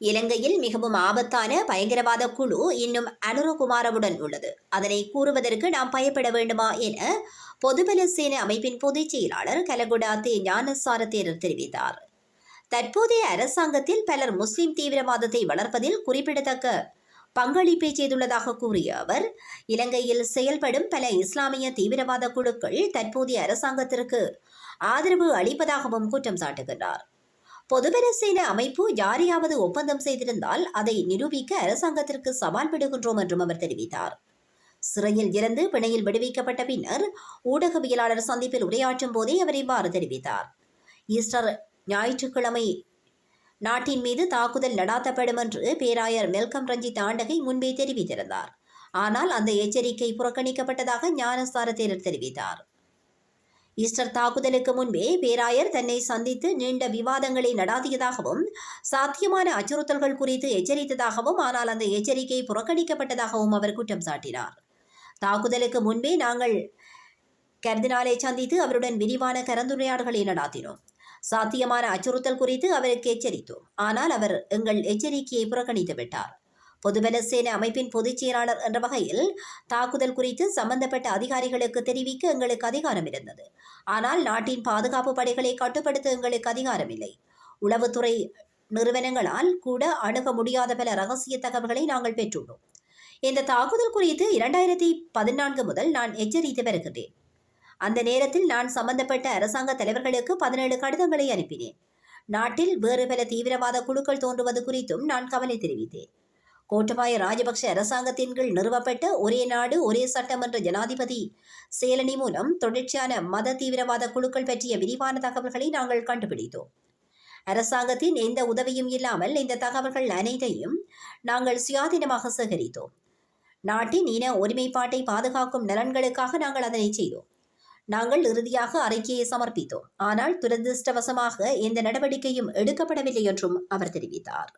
இலங்கையில் மிகவும் ஆபத்தான பயங்கரவாத குழு இன்னும் அனுரகுமாரவுடன் உள்ளது. அதனை கூறுவதற்கு நாம் பயப்பட வேண்டுமா என பொதுபல சேன அமைப்பின் பொதுச் செயலாளர் கலகுடா தே ஞானசார தேரர் தெரிவித்தார். தற்போதைய அரசாங்கத்தில் பலர் முஸ்லிம் தீவிரவாதத்தை வளர்ப்பதில் குறிப்பிடத்தக்க பங்களிப்பை செய்துள்ளதாக கூறிய அவர், இலங்கையில் செயல்படும் பல இஸ்லாமிய தீவிரவாத குழுக்கள் தற்போதைய அரசாங்கத்திற்கு ஆதரவு அளிப்பதாகவும் குற்றம் சாட்டுகின்றார். பொதுபல சேன அமைப்பு யாரையாவது ஒப்பந்தம் செய்திருந்தால் அதை நிரூபிக்க அரசாங்கத்திற்கு சவால் விடுகின்றோம் என்றும் அவர் தெரிவித்தார். சிறையில் இருந்து பிணையில் விடுவிக்கப்பட்ட பின்னர் ஊடகவியலாளர் சந்திப்பில் உரையாற்றும் போதே அவர் இவ்வாறு தெரிவித்தார். ஈஸ்டர் ஞாயிற்றுக்கிழமை நாட்டின் மீது தாக்குதல் நடாத்தப்படும் என்று பேராயர் மெல்கம் ரஞ்சித் ஆண்டகை முன்பே தெரிவித்திருந்தார். ஆனால் அந்த எச்சரிக்கை புறக்கணிக்கப்பட்டதாக ஞானசார தேரர் தெரிவித்தார். ஈஸ்டர் தாக்குதலுக்கு முன்பே பேராயர் தன்னை சந்தித்து நீண்ட விவாதங்களை நடாத்தியதாகவும் சாத்தியமான அச்சுறுத்தல்கள் குறித்து எச்சரித்ததாகவும், ஆனால் அந்த எச்சரிக்கை புறக்கணிக்கப்பட்டதாகவும் அவர் குற்றம் சாட்டினார். தாக்குதலுக்கு முன்பே நாங்கள் கர்தினாலை சந்தித்து அவருடன் விரிவான கலந்துரையாடல்களை நடாத்தினோம். சாத்தியமான அச்சுறுத்தல் குறித்து அவருக்கு எச்சரித்தோம். ஆனால் அவர் எங்கள் எச்சரிக்கையை புறக்கணித்து விட்டார். பொதுபல சேன அமைப்பின் பொதுச் செயலாளர் என்ற வகையில் தாக்குதல் குறித்து சம்பந்தப்பட்ட அதிகாரிகளுக்கு தெரிவிக்க எங்களுக்கு அதிகாரம் இருந்தது. ஆனால் நாட்டின் பாதுகாப்பு படைகளை கட்டுப்படுத்த எங்களுக்கு அதிகாரம் இல்லை. உளவுத்துறை நிறுவனங்களால் கூட அணுக முடியாத பல ரகசிய தகவல்களை நாங்கள் பெற்றுள்ளோம். இந்த தாக்குதல் குறித்து 2014 முதல் நான் எச்சரித்து வருகிறேன். அந்த நேரத்தில் நான் சம்பந்தப்பட்ட அரசாங்க தலைவர்களுக்கு 17 கடிதங்களை அனுப்பினேன். நாட்டில் வேறு பல தீவிரவாத குழுக்கள் தோன்றுவது குறித்தும் நான் கவலை தெரிவித்தேன். கோட்டபாய ராஜபக்ஷ அரசாங்கத்தின் கீழ் நிறுவப்பட்ட ஒரே நாடு ஒரே சட்டம் என்ற ஜனாதிபதி செயலணி மூலம் தொடர்ச்சியான மத தீவிரவாத குழுக்கள் பற்றிய விரிவான தகவல்களை நாங்கள் கண்டுபிடித்தோம். அரசாங்கத்தின் எந்த உதவியும் இல்லாமல் இந்த தகவல்கள் அனைத்தையும் நாங்கள் சுயாதீனமாக சேகரித்தோம். நாட்டின் இன ஒருமைப்பாட்டை பாதுகாக்கும் நலன்களுக்காக நாங்கள் அதனை செய்தோம். நாங்கள் இறுதியாக அறிக்கையை சமர்ப்பித்தோம். ஆனால் துரதிருஷ்டவசமாக எந்த நடவடிக்கையும் எடுக்கப்படவில்லை என்றும் அவர் தெரிவித்தார்.